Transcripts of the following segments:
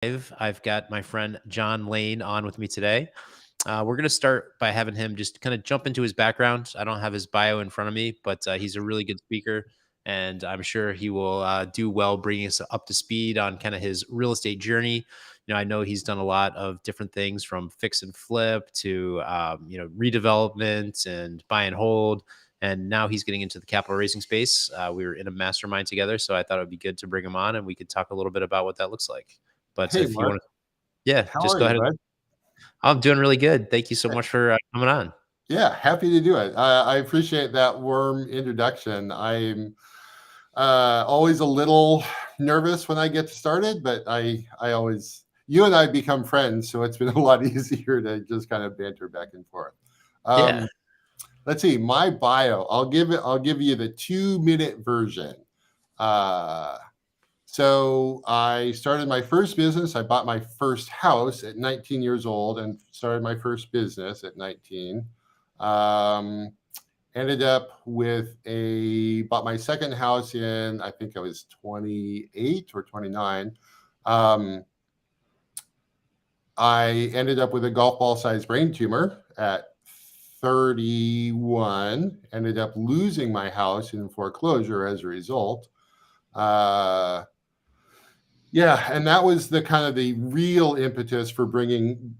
I've got my friend John Laine on with me today. We're going to start by having him just kind of jump into his background. I don't have his bio in front of me, but he's a really good speaker, and I'm sure he will do well bringing us up to speed on kind of his real estate journey. I know he's done a lot of different things from fix and flip to redevelopment and buy and hold, and now he's getting into the capital raising space. We were in a mastermind together, so I thought it would be good to bring him on, and we could talk a little bit about what that looks like. But Hey, if you Mark. want to, yeah, How just are go you, ahead. bud? I'm doing really good. Thank you so much for coming on. Yeah, happy to do it. I appreciate that warm introduction. I'm always a little nervous when I get started, but you and I become friends, so it's been a lot easier to just kind of banter back and forth. Yeah. Um, let's see, my bio. I'll give you the 2-minute version. Uh, So I started my first business. I bought my first house at 19 years old and started my first business at 19. Um, Ended up bought my second house in, I think I was 28 or 29. Um, I ended up with a golf ball sized brain tumor at 31, ended up losing my house in foreclosure as a result. Yeah, and that was the kind of the real impetus for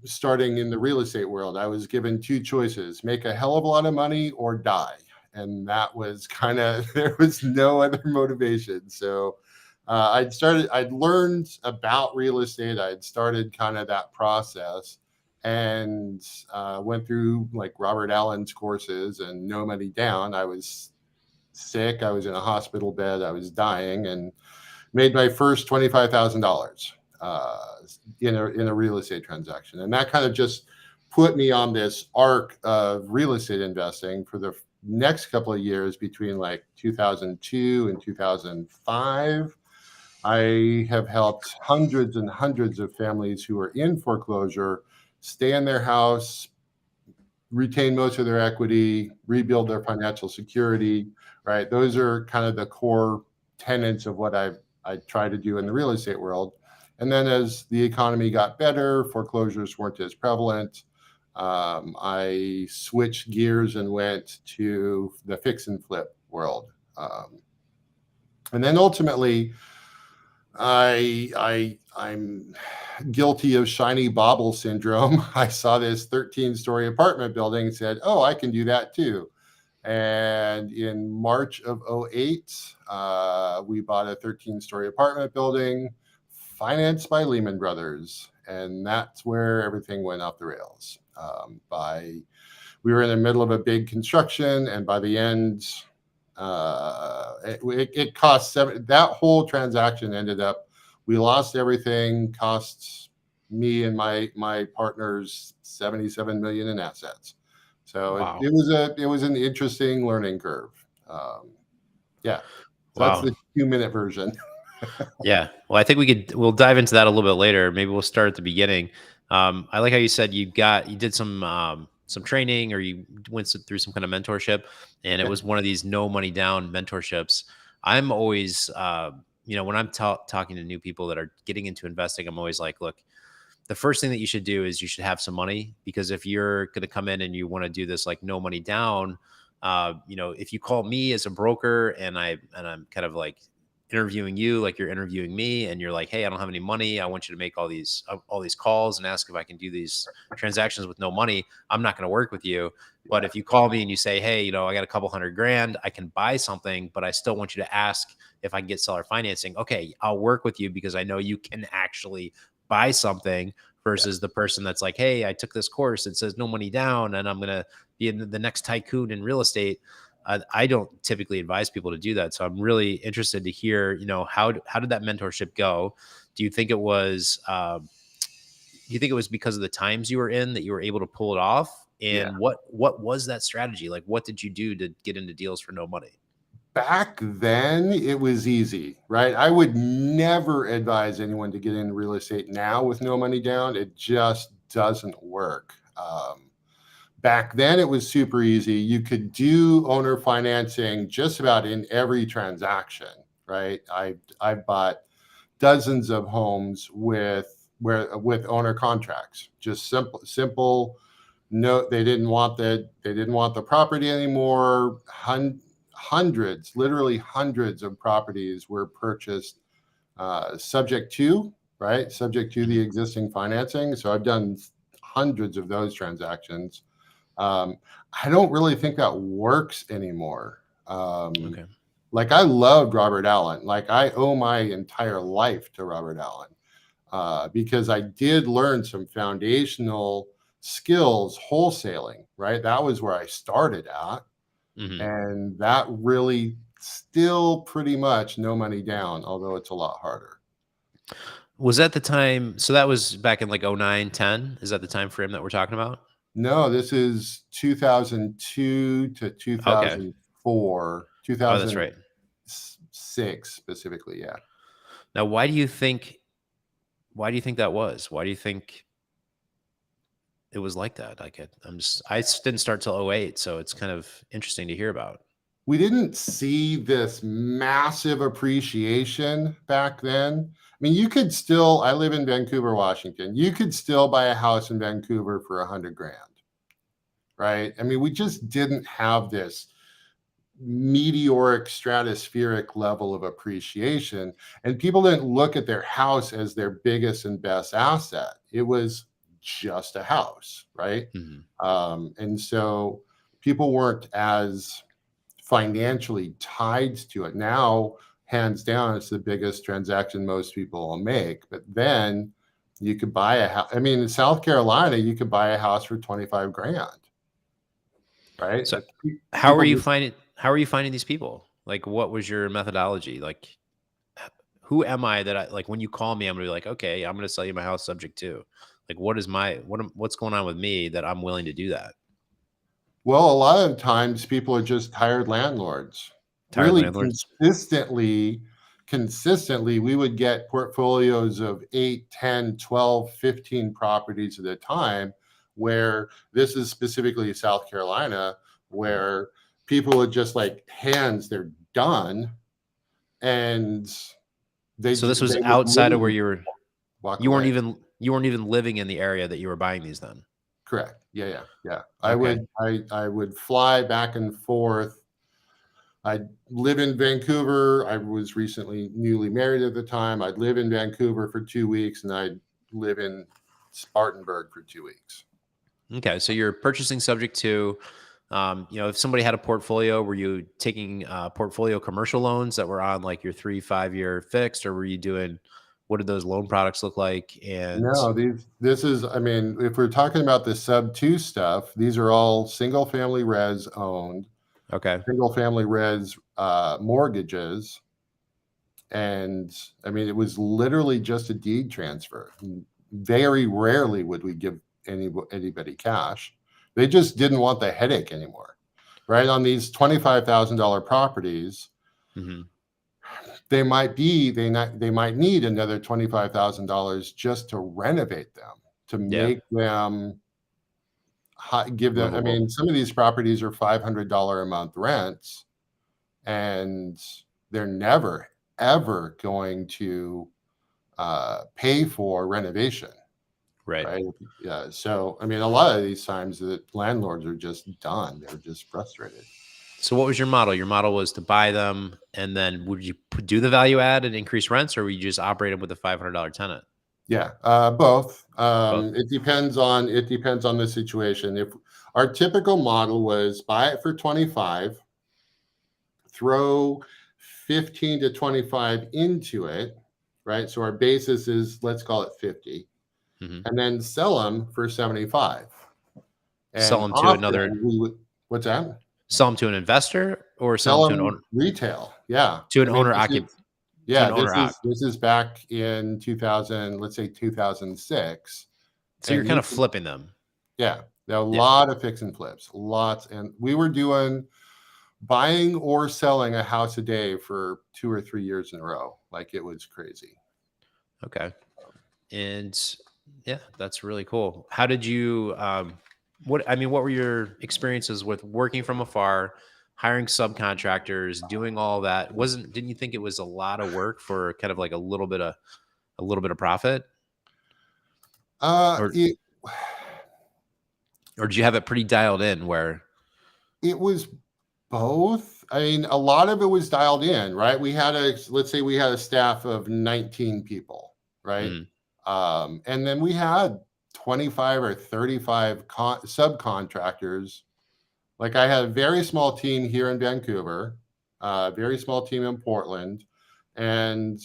starting in the real estate world. I was given two choices: make a hell of a lot of money or die. And that was kind of, there was no other motivation. So I'd learned about real estate. I'd started kind of that process and went through like Robert Allen's courses and No Money Down. I was sick. I was in a hospital bed. I was dying, and made my first $25,000 in a real estate transaction, and that kind of just put me on this arc of real estate investing for the next couple of years between like 2002 and 2005. I have helped hundreds and hundreds of families who are in foreclosure stay in their house, retain most of their equity, rebuild their financial security, right? Those are kind of the core tenets of what I try to do in the real estate world. And then as the economy got better, foreclosures weren't as prevalent. I switched gears and went to the fix and flip world. And then ultimately, I'm guilty of shiny bauble syndrome. I saw this 13-story apartment building and said, oh, I can do that too. And in March of 08, we bought a 13-story apartment building financed by Lehman Brothers. And that's where everything went off the rails. We were in the middle of a big construction, and by the end, it cost that whole transaction ended up, we lost everything, cost me and my partners $77 million in assets. So Wow. it was an interesting learning curve. Yeah. So that's Wow. the 2-minute version. Yeah. Well, I think we'll dive into that a little bit later. Maybe we'll start at the beginning. I like how you said you did some training, or you went through some kind of mentorship, and it was one of these no money down mentorships. I'm always, when I'm talking to new people that are getting into investing, I'm always like, look, the first thing that you should do is you should have some money, because if you're going to come in and you want to do this like no money down, if you call me as a broker and I'm kind of like interviewing you like you're interviewing me, and you're like, hey, I don't have any money, I want you to make all these calls and ask if I can do these transactions with no money, I'm not going to work with you. But if you call me and you say, hey, I got a couple $100,000, I can buy something, but I still want you to ask if I can get seller financing, okay, I'll work with you because I know you can actually buy something, versus the person that's like, hey, I took this course, it says no money down, and I'm going to be the next tycoon in real estate. I don't typically advise people to do that. So I'm really interested to hear, how did that mentorship go? Do you think it was, because of the times you were in that you were able to pull it off? Yeah. And what was that strategy? Like, what did you do to get into deals for no money? Back then, it was easy, right? I would never advise anyone to get into real estate now with no money down. It just doesn't work. Back then, it was super easy. You could do owner financing just about in every transaction, right? I bought dozens of homes with where with owner contracts, just simple. No, they didn't want the property anymore. Hundreds, literally hundreds of properties were purchased subject to, right? Subject to the Mhm. existing financing. So I've done hundreds of those transactions. Um, I don't really think that works anymore. Okay. Like I loved Robert Allen. Like I owe my entire life to Robert Allen because I did learn some foundational skills wholesaling, right? That was where I started at. Mhm. And that really still pretty much no money down, although it's a lot harder. Was that the time, so that was back in like 09, 10? Is that the time frame that we're talking about? No, this is 2002 to Okay. 2004, Oh, that's right. 2006 specifically. Yeah. Now, why do you think that was? Why do you think it was like that? Didn't start till '08, so it's kind of interesting to hear about. We didn't see this massive appreciation back then. I mean, I live in Vancouver, Washington. You could still buy a house in Vancouver for 100 grand, right? I mean, we just didn't have this meteoric stratospheric level of appreciation, and people didn't look at their house as their biggest and best asset. It was just a house, right? Mhm. And so people weren't as financially tied to it. Now, hands down, it's the biggest transaction most people will make. But then you could buy a house. I mean, in South Carolina, you could buy a house for 25 grand, right? So, People just, how are you finding these people? Like, what was your methodology? Like, who am I that I like when you call me, I'm gonna be like, okay, I'm gonna sell you my house subject to. Like, what's going on with me that I'm willing to do that? well, a lot of times people are just tired landlords. Tired Really landlords. consistently, we would get portfolios of 8, 10, 12, 15 properties at a time, where this is specifically South Carolina, Mhm. where people would just like hands, they're done, and So this was they would outside of where leave, walk away. you weren't even living in the area that you were buying these then. Correct. Yeah, yeah, yeah. Okay. I would fly back and forth. I live in Vancouver. I was recently newly married at the time. I'd live in Vancouver for 2 weeks, and I'd live in Spartanburg for 2 weeks. Okay. So you're purchasing subject to, if somebody had a portfolio, were you taking portfolio commercial loans that were on like your 3, 5 year fixed, or were you doing, what did those loan products look like? And No, this is, I mean, if we're talking about the sub two stuff, these are all single family res owned, okay. single family res mortgages. And I mean, it was literally just a deed transfer. Very rarely would we give anybody cash. They just didn't want the headache anymore, right? On these $25,000 properties, Hmm. they might need another $25,000 just to renovate them, to Yeah. make them give them. I Livable. mean, some of these properties are $500 a month rents, and they're never ever going to pay for renovation, Right. right? Yeah. So, I mean, a lot of these times the landlords are just done. They're just frustrated. So what was your model? Your model was to buy them, and then would you do the value add and increase rents, or would you just operate them with a $500 tenant? Yeah, both. Both. It depends on the situation. If our typical model was buy it for 25, throw 15 to 25 into it, right? So our basis is, let's call it 50, Hmm. and then sell them for 75. Sell And them to another, often we would, what's that? sell them to an investor, or sell them Sell them retail. Yeah. to an I mean, owner occup to an owner occ. this is back in 2000, let's say 2006. So you're And kind you of can, flipping them. yeah, there are a Yeah. lot of fix and flips, lots. And we were doing buying or selling a house a day for 2 or 3 years in a row. Like it was crazy. Okay. And yeah, that's really cool. How did you what were your experiences with working from afar, hiring subcontractors, doing all that? Didn't you think it was a lot of work for kind of like a little bit of profit? or It or did you have it pretty dialed in where? it was both. I mean, a lot of it was dialed in, right? Let's say we had a staff of 19 people, right? Mhm, And then we had 25 or 35 subcontractors. Like I had a very small team here in Vancouver, a very small team in Portland, and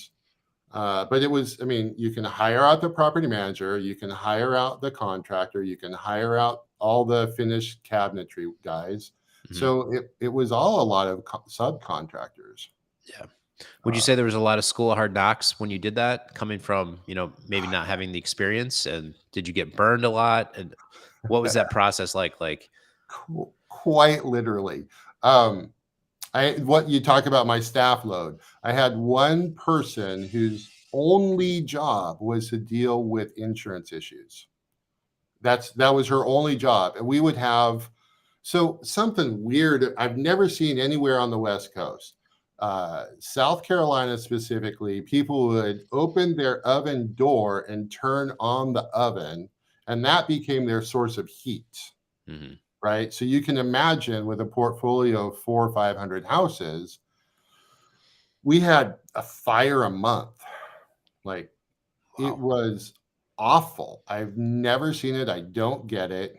but it was, I mean, you can hire out the property manager, you can hire out the contractor, you can hire out all the finished cabinetry guys. mhm. So it was all a lot of subcontractors. Yeah. Would you Uh, say there was a lot of school of hard knocks when you did that, coming from, maybe not having the experience? And did you get burned a lot? And what was that process like? Like, quite literally. Um, what you talk about my staff load. I had one person whose only job was to deal with insurance issues. That was her only job. And we would have something weird I've never seen anywhere on the West Coast. South Carolina specifically, people would open their oven door and turn on the oven, and that became their source of heat, mhm. right? So you can imagine with a portfolio of 400 or 500 houses, we had a fire a month. Like it Wow. was awful. I've never seen it. I don't get it.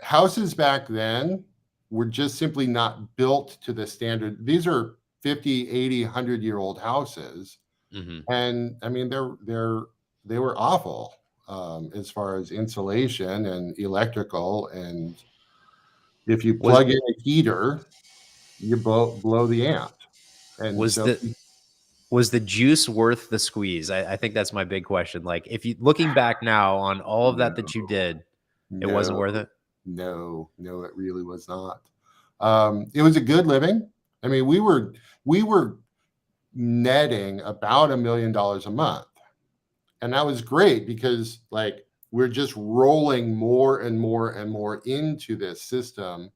Houses back then were just simply not built to the standard. These are 50, 80, 100-year-old houses. Hmm. And I mean, they were awful as far as insulation and electrical. And if you Was plug in a heater, you blow the amp. And was so, the juice worth the squeeze? I think that's my big question. Like, if you looking back now on all of no, that you did, it wasn't no, worth it. no, it really was not. It was a good living. I mean, we were netting about $1 million a month, and that was great because like we're just rolling more and more and more into this system.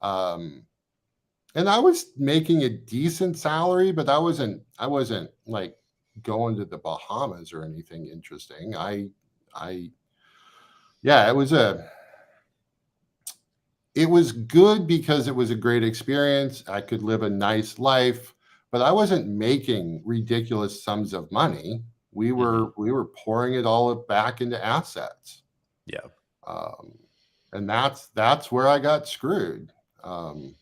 Um, and I was making a decent salary, but I wasn't like going to the Bahamas or anything interesting. I yeah, it was good because it was a great experience. I could live a nice life, but I wasn't making ridiculous sums of money. We Hmm. were we were pouring it all back into assets. Yeah. Um, and that's where I got screwed. Um,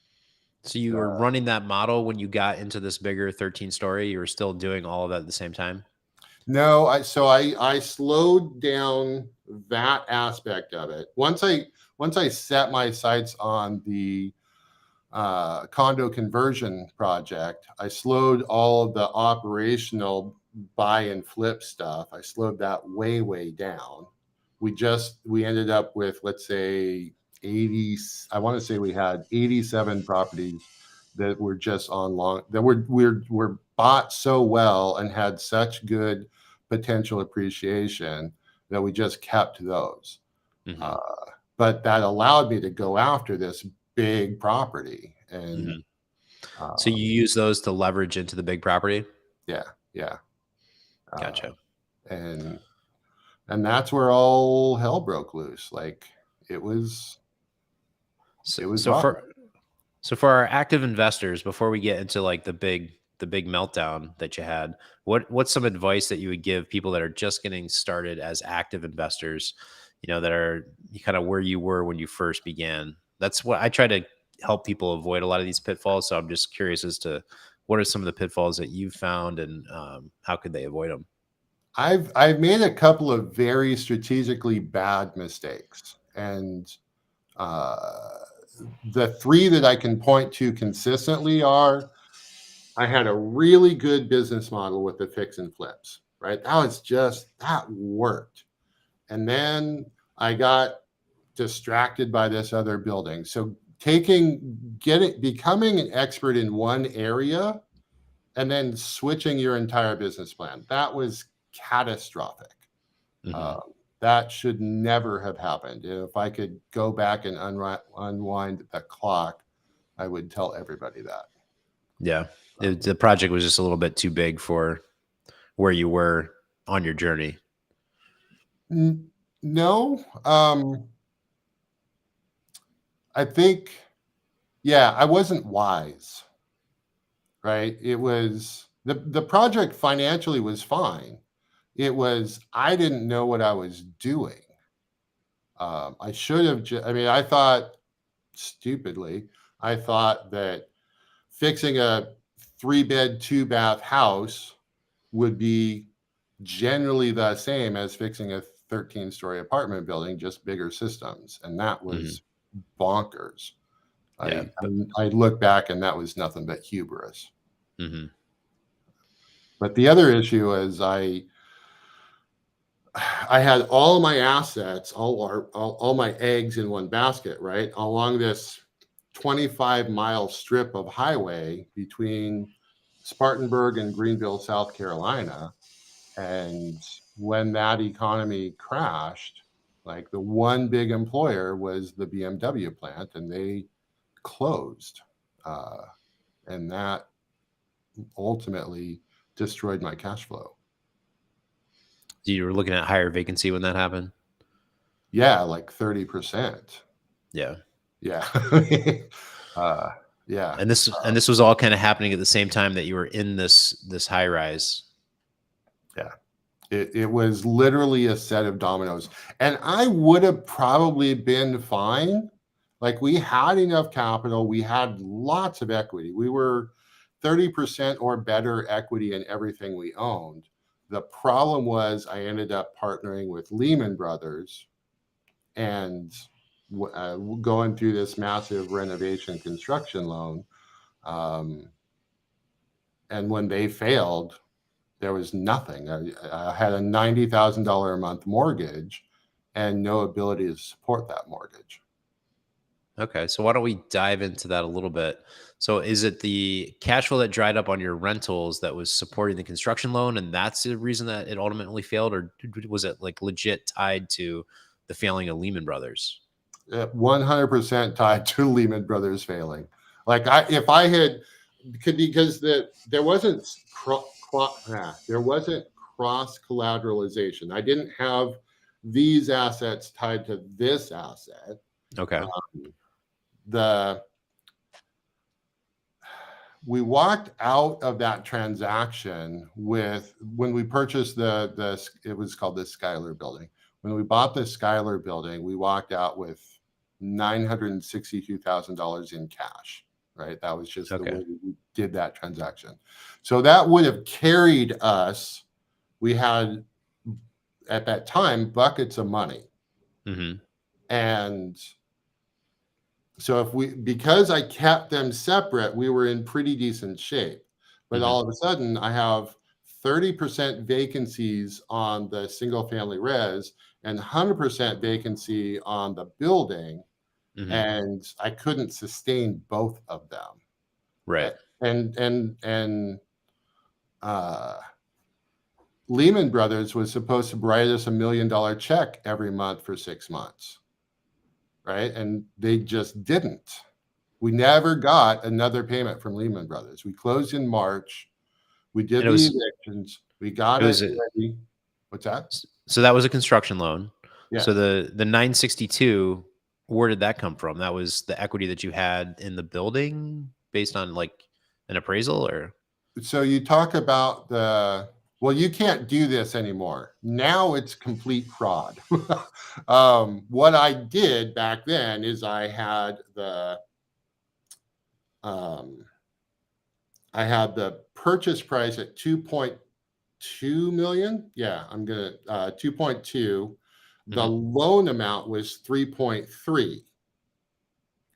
So you were running that model when you got into this bigger 13 story. You were still doing all of that at the same time. no, I slowed down that aspect of it. Once I set my sights on the condo conversion project, I slowed all of the operational buy and flip stuff. I slowed that way down. We ended up with, let's say, 80. I want to say we had 87 properties that were just on long that were bought so well and had such good potential appreciation that we just kept those. Hmm. Uh, but that allowed me to go after this big property. And Hmm. So you um, use those to leverage into the big property. yeah, yeah. Uh, Gotcha. and that's where all hell broke loose. Like it was So, it was so rough. for So for our active investors, before we get into like the big meltdown that you had, what's some advice that you would give people that are just getting started as active investors, that are kind of where you were when you first began? That's what I try to help people avoid a lot of these pitfalls. So I'm just curious as to what are some of the pitfalls that you've found and how could they avoid them? I've made a couple of very strategically bad mistakes, and uh, the three that I can point to consistently are: I had a really good business model with the fix and flips, right? That worked. And then I got distracted by this other building. So becoming an expert in one area and then switching your entire business plan. That was catastrophic. Hmm. Uh, that should never have happened. If I could go back and unwind the clock, I would tell everybody that. Yeah, Um, the project was just a little bit too big for where you were on your journey. No, I think, yeah, I wasn't wise, right? It was the project financially was fine. It was I didn't know what I was doing. I should have. I mean, I thought stupidly. I thought that fixing a 3-bed, 2-bath house would be generally the same as fixing a 13-story apartment building, just bigger systems, and that Hmm. was bonkers. Yeah. I I look back and that was nothing but hubris. Hmm. But the other issue is I had all my assets, all my eggs in one basket, right? Along this 25-mile strip of highway between Spartanburg and Greenville, South Carolina. And when that economy crashed, like the one big employer was the BMW plant, and they closed. Uh, and that ultimately destroyed my cash flow. You were looking at higher vacancy when that happened. Yeah, like 30%. Yeah. Yeah. uh, yeah. And this was all kind of happening at the same time that you were in this high rise. Yeah. It was literally a set of dominoes. And I would have probably been fine. Like we had enough capital, we had lots of equity. We were 30% or better equity in everything we owned. The problem was I ended up partnering with Lehman Brothers and going through this massive renovation construction loan. Um, and when they failed, there was nothing. I had a $90,000 a month mortgage and no ability to support that mortgage. Okay, so why don't we dive into that a little bit? So is it the cash flow that dried up on your rentals that was supporting the construction loan, and that's the reason that it ultimately failed, or was it like legit tied to the failing of Lehman Brothers? 100% tied to Lehman Brothers failing. Like if I had, because there wasn't there wasn't cross collateralization. I didn't have these assets tied to this asset. Okay. Um, the we walked out of that transaction with when we purchased the it was called the Schuyler building. When we bought the Schuyler building, we walked out with $962,000 in cash. Right, that was just the Okay. way we did that transaction. So that would have carried us. We had at that time buckets of money, Hmm. and so because I kept them separate, we were in pretty decent shape. But Hmm. all of a sudden, I have 30% vacancies on the single family res and 100% vacancy on the building, Hmm. and I couldn't sustain both of them. Right. And uh, Lehman Brothers was supposed to write us $1 million check every month for 6 months, right? And they just didn't. We never got another payment from Lehman Brothers. We closed in March. We did And the evictions. We got it it was a ready. What's that? so that was a construction loan. Yeah. So the 962, where did that come from? That was the equity that you had in the building based on like an appraisal, or So you talk about well, you can't do this anymore. Now it's complete fraud. What I did back then is um, I had the purchase price at 2.2 million. Yeah, I'm gonna 2.2. The Mhm. loan amount was 3.3,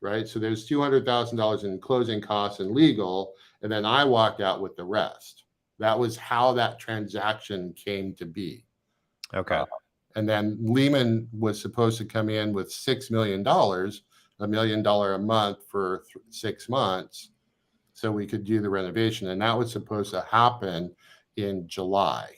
right? So there's $200,000 in closing costs and legal, and then I walked out with the rest. That was how that transaction came to be. Uh, Okay. and then Lehman was supposed to come in with $6 million, $1 million a month for 6 months, so we could do the renovation, and that was supposed to happen in July.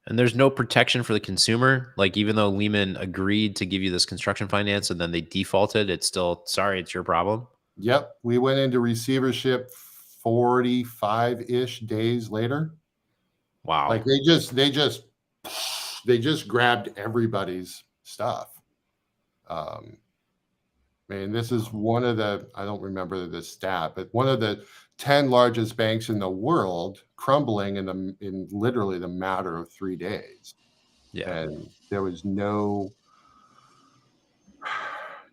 And there's no protection for the consumer. Like even though Lehman agreed to give you this construction finance and then they defaulted, it's still sorry, it's your problem. Yep, we went into receivership 45-ish days later. Like Wow. they just they just grabbed everybody's stuff. And this is one of the, I don't remember the stat, but one of the 10 largest banks in the world crumbling in literally the matter of 3 days. Yeah. And there was no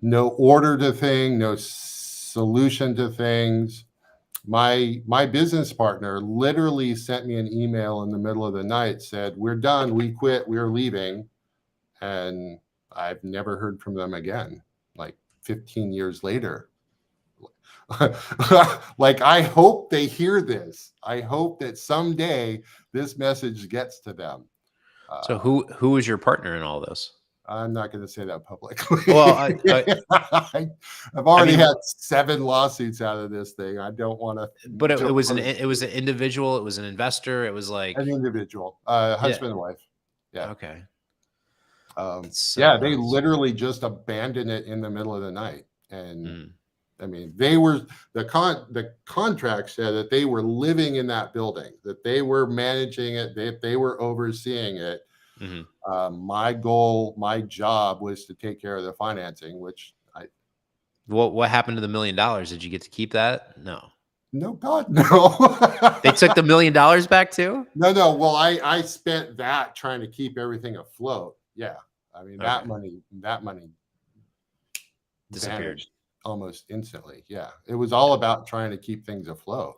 order to thing, no solution to things. My business partner literally sent me an email in the middle of the night, said, "We're done, we quit, we're leaving." And I've never heard from them again, like 15 years later. Like, I hope they hear this. I hope that someday this message gets to them. So who was your partner in all this? I'm not going to say that publicly. Well, I've already had 7 lawsuits out of this thing. I don't want to. But it was an individual. It was an investor. It was like an individual, husband and wife. Yeah. Okay. Yeah, they literally just abandoned it in the middle of the night. And I mean, they were the contract said that they were living in that building, that they were managing it, that they were overseeing it. My goal, my job was to take care of the financing, which what happened to the $1 million? Did you get to keep that? No. No, God, no. They took the $1 million back too? No. Well, I spent that trying to keep everything afloat. Yeah. I mean, that money disappeared almost instantly. Yeah. It was all about trying to keep things afloat.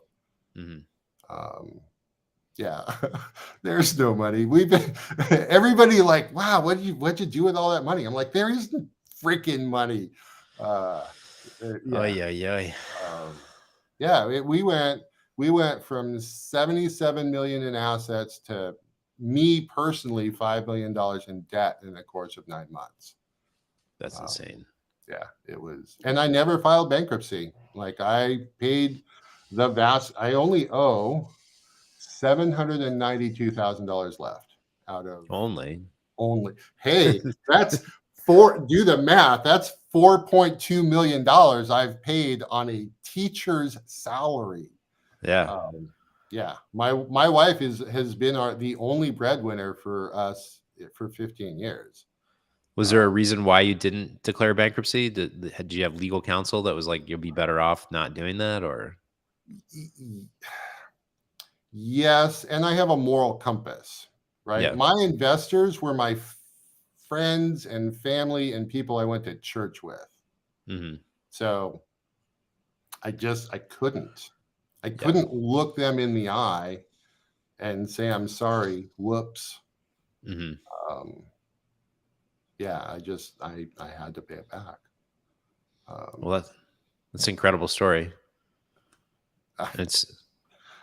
Yeah. There's no money. We've been everybody like, wow, what'd you do with all that money? I'm like, there isn't freaking money. We went from 77 million in assets to me personally $5 million in debt in the course of 9 months. That's insane. Yeah, it was. And I never filed bankruptcy. Like, I paid I only owe $792,000 left out of only. Hey, that's do the math. That's $4.2 million I've paid on a teacher's salary. Yeah. Yeah. My wife has been the only breadwinner for us for 15 years. Was there a reason why you didn't declare bankruptcy? Did you have legal counsel that was like, you'll be better off not doing that, or? Yes. And I have a moral compass, right? Yeah. My investors were my friends and family and people I went to church with. So I couldn't look them in the eye and say, I'm sorry, whoops. Yeah, I had to pay it back. Well, that's an incredible story.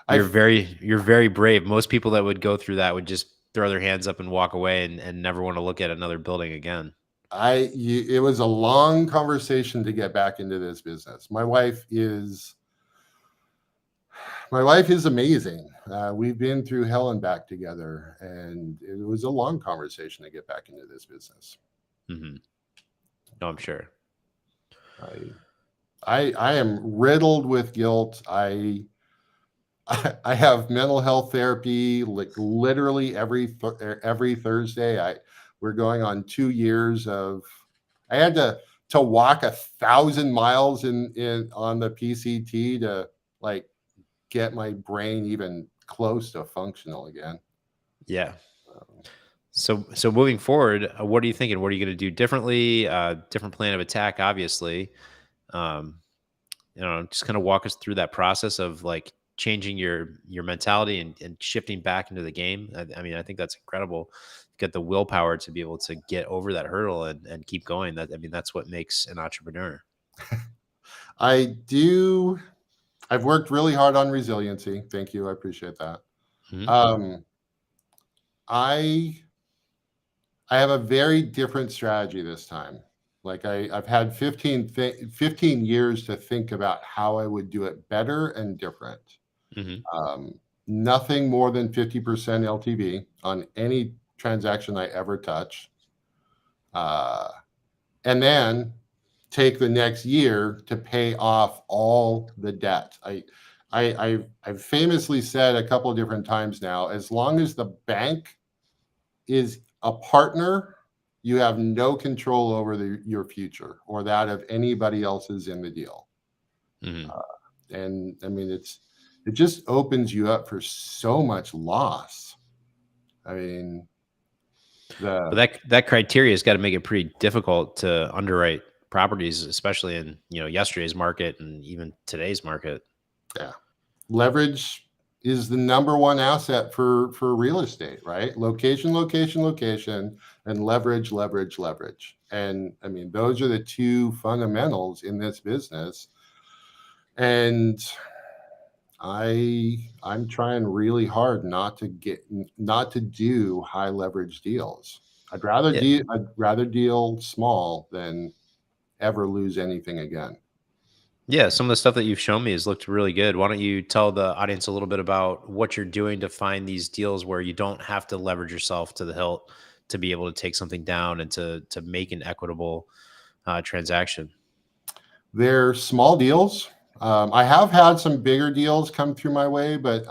You're very brave. Most people that would go through that would just throw their hands up and walk away and never want to look at another building again. It was a long conversation to get back into this business. My wife is amazing. We've been through hell and back together, and it was a long conversation to get back into this business. No, I'm sure. I am riddled with guilt. I have mental health therapy, like literally every Thursday. We're going on 2 years of. I had to walk 1,000 miles on the PCT to like get my brain even close to functional again. Yeah. So moving forward, what are you thinking? What are you going to do differently? Different plan of attack, obviously. Just kind of walk us through that process of like changing your mentality and shifting back into the game. I mean, I think that's incredible. Get the willpower to be able to get over that hurdle and keep going. That's what makes an entrepreneur. I've worked really hard on resiliency. Thank you. I appreciate that. I have a very different strategy this time. Like I've had 15 years to think about how I would do it better and different. Nothing more than 50% LTV on any transaction I ever touch. And then take the next year to pay off all the debt. I've famously said a couple of different times now, as long as the bank is a partner, you have no control over your future or that of anybody else's in the deal. Mhm. And I mean, it just opens you up for so much loss. I mean, But the that criteria has got to make it pretty difficult to underwrite properties, especially in, yesterday's market and even today's market. yeah, leverage is the number one asset for real estate, right? Location, location, location, and leverage, leverage, leverage. And I mean, those are the two fundamentals in this business. And I'm trying really hard not to do high leverage deals. Yeah. I'd rather deal small than ever lose anything again. Yeah, some of the stuff that you've shown me has looked really good. Why don't you tell the audience a little bit about what you're doing to find these deals where you don't have to leverage yourself to the hilt to be able to take something down and to make an equitable transaction? They're small deals. I have had some bigger deals come through my way, but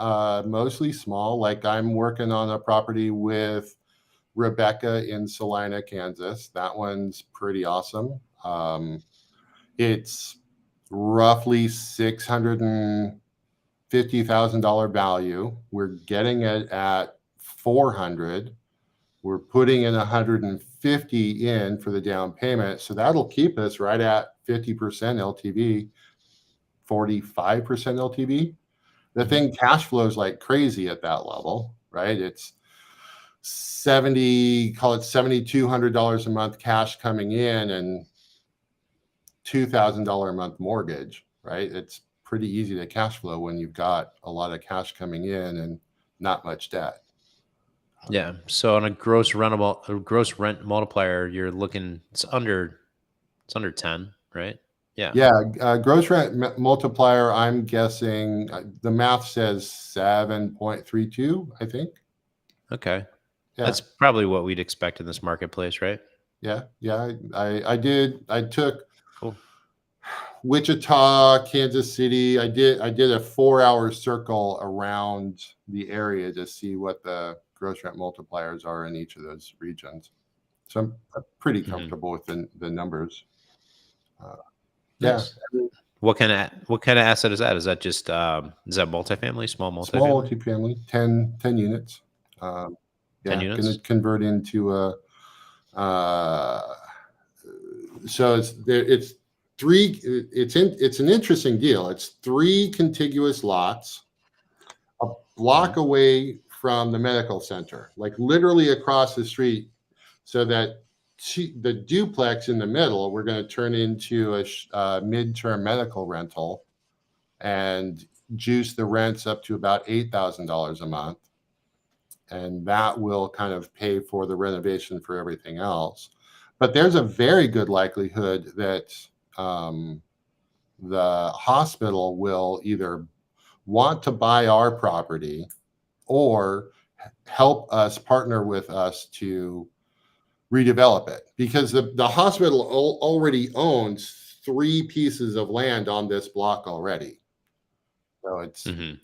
mostly small. Like I'm working on a property with Rebecca in Salina, Kansas. That one's pretty awesome. It's roughly $650,000 value. We're getting it at 400. We're putting in 150 in for the down payment. So that'll keep us right at 50% LTV, 45% LTV. The Mhm. thing cash flows like crazy at that level, right? It's 70, call it $7,200 a month cash coming in and $2,000 a month mortgage, right? It's pretty easy to cash flow when you've got a lot of cash coming in and not much debt. Yeah. So on a gross rent multiplier, you're looking it's under 10, right? Yeah. Yeah, gross rent multiplier, I'm guessing the math says 7.32, I think. Okay. Yeah, That's probably what we'd expect in this marketplace, right? yeah, yeah. I took Cool. Wichita, Kansas City. I did a 4-hour circle around the area to see what the gross rent multipliers are in each of those regions. So I'm pretty Mhm. comfortable with the numbers. Uh, yeah, Nice. What kind of asset is that? Is that just is that multifamily, small small multifamily? multifamily, 10 units. Um, 10 yeah, going to units? convert into a. Uh, so it's three. It's an interesting deal. It's three contiguous lots, a block Mhm. away from the medical center, like literally across the street, so that the duplex in the middle, we're going to turn into a midterm medical rental and juice the rents up to about $8,000 a month. And that will kind of pay for the renovation for everything else. But there's a very good likelihood that um, the hospital will either want to buy our property or help us partner with us to redevelop it because the hospital already owns 3 pieces of land on this block already. So it's Mhm.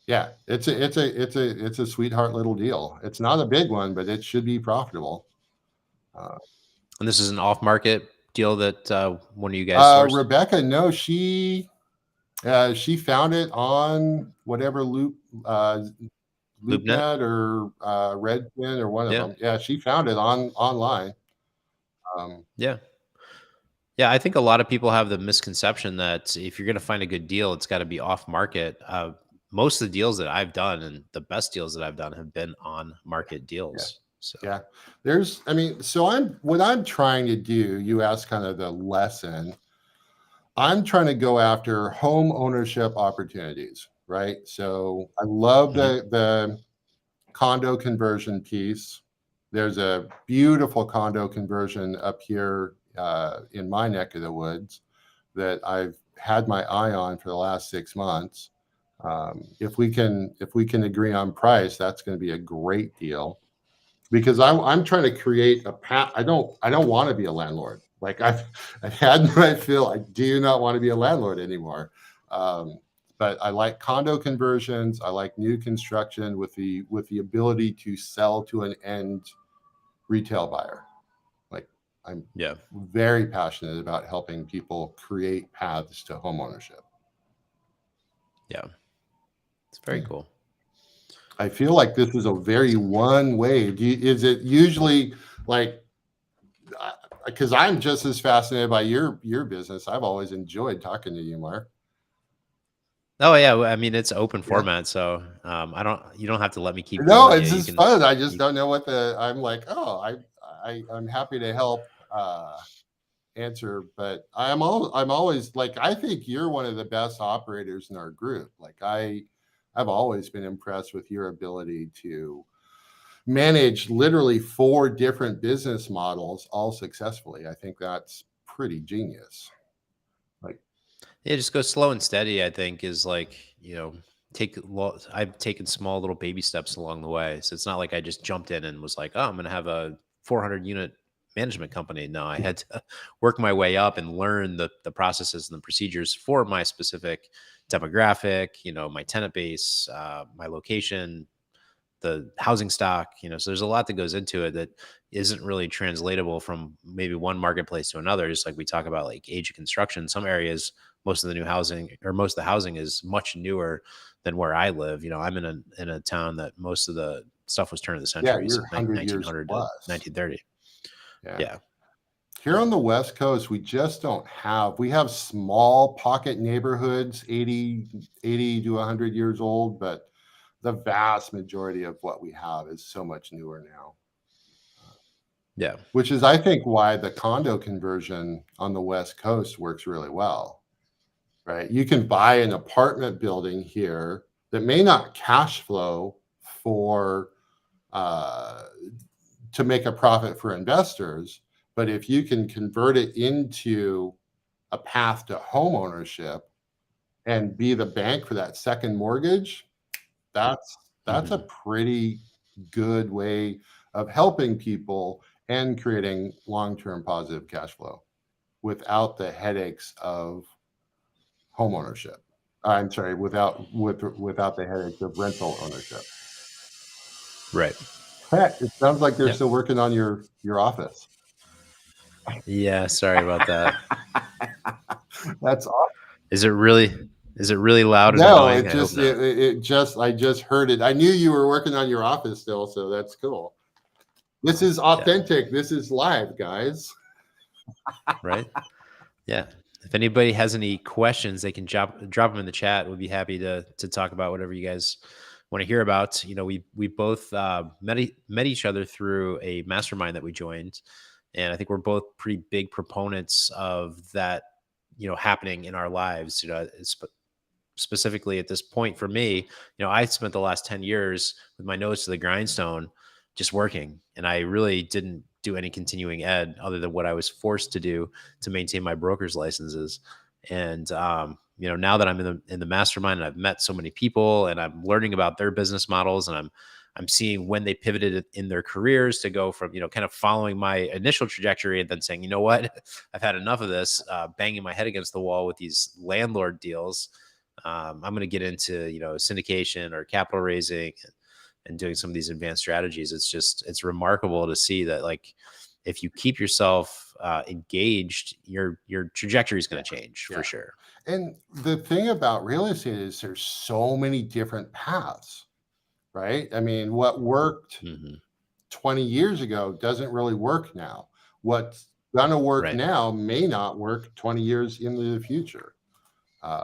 yeah, it's a sweetheart little deal. It's not a big one, but it should be profitable. Uh, And this is an off-market deal that one of you guys sourced? Rebecca, no, she found it on whatever uh, LoopNet? LoopNet or Redfin or one of Yeah. them. Yeah, she found it online. Um, Yeah. Yeah, I think a lot of people have the misconception that if you're going to find a good deal, it's got to be off market. Most of the deals that I've done and the best deals that I've done have been on market yeah, deals. So, yeah. I mean, so what I'm trying to do. You asked kind of the lesson. I'm trying to go after home ownership opportunities, right? So I love mhm. the condo conversion piece. There's a beautiful condo conversion up here in my neck of the woods that I've had my eye on for the last 6 months. If we can agree on price, that's going to be a great deal because I'm trying to create a path. I don't want to be a landlord. Like I've had my fill. I do not want to be a landlord anymore. Um, but I like condo conversions. I like new construction with the ability to sell to an end retail buyer. Like, I'm Yeah. very passionate about helping people create paths to homeownership. Yeah. It's very Yeah. cool. I feel like this is a very one way. Is it usually like, because I'm just as fascinated by your business. I've always enjoyed talking to you, Mark. Oh yeah, I mean it's open Yeah. format, so you don't have to let me keep No, grilling you. it's You just can, fun. I just you, don't know what I'm like, oh, I'm happy to help answer, but I'm always like, I think you're one of the best operators in our group. Like, I've always been impressed with your ability to manage literally 4 different business models all successfully. I think that's pretty genius. Like, yeah, just go slow and steady. I think is like I've taken small little baby steps along the way, so it's not like I just jumped in and was like, oh, I'm going to have a 400 unit management company. No, I had to work my way up and learn the processes and the procedures for my specific demographic. My tenant base, my location, the housing stock, so there's a lot that goes into it that isn't really translatable from maybe one marketplace to another. Just like we talk about like age of construction, some areas, most of the new housing or most of the housing is much newer than where I live. I'm in a town that most of the stuff was turn of the yeah, century, you're so 100 years 1900 to plus. 1930. Yeah. Yeah. Here on the West Coast, we just don't have, we have small pocket neighborhoods, 80 to 100 years old, but the vast majority of what we have is so much newer now. Yeah. Which is, I think, why the condo conversion on the West Coast works really well, right? You can buy an apartment building here that may not cash flow for to make a profit for investors, but if you can convert it into a path to home ownership and be the bank for that second mortgage, that's a Hmm. pretty good way of helping people and creating long-term positive cash flow without the headaches of home ownership. I'm sorry, without the headaches of rental ownership. Right. Heck, it sounds like they're Yeah. still working on your office. Yeah. Sorry about that. That's awesome. Is it really loud and No, annoying? I hope not. I just heard it. I knew you were working on your office still, so that's cool. This is Yeah. authentic. This is live, guys. Right. Yeah. If anybody has any questions, they can drop them in the chat. We'll be happy to talk about whatever you guys want to hear about. We both met each other through a mastermind that we joined, and I think we're both pretty big proponents of that. Happening in our lives. Specifically at this point for me, I spent the last 10 years with my nose to the grindstone just working. And I really didn't do any continuing ed other than what I was forced to do to maintain my broker's licenses. And, now that I'm in the mastermind and I've met so many people and I'm learning about their business models and I'm seeing when they pivoted in their careers to go from, kind of following my initial trajectory and then saying, you know what, I've had enough of this, banging my head against the wall with these landlord deals. I'm going to get into syndication or capital raising and doing some of these advanced strategies. It's remarkable to see that, like, if you keep yourself engaged, your trajectory is going to change for sure. And the thing about real estate is there's so many different paths, right? I mean, what worked Hmm. 20 years ago doesn't really work now. What's gonna work Right. now may not work 20 years into the future. Uh,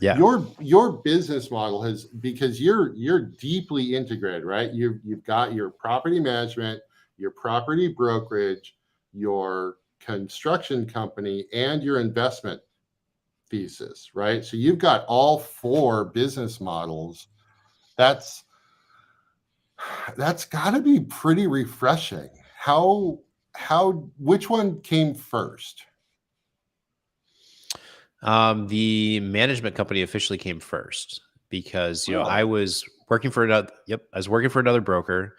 Yeah. your business model has, because you're deeply integrated, right? You've got your property management, your property brokerage, your construction company, and your investment thesis, right? So you've got all 4 business models. That's got to be pretty refreshing. Which one came first? The management company officially came first because I Really? was working for another. Yep, I was working for another broker.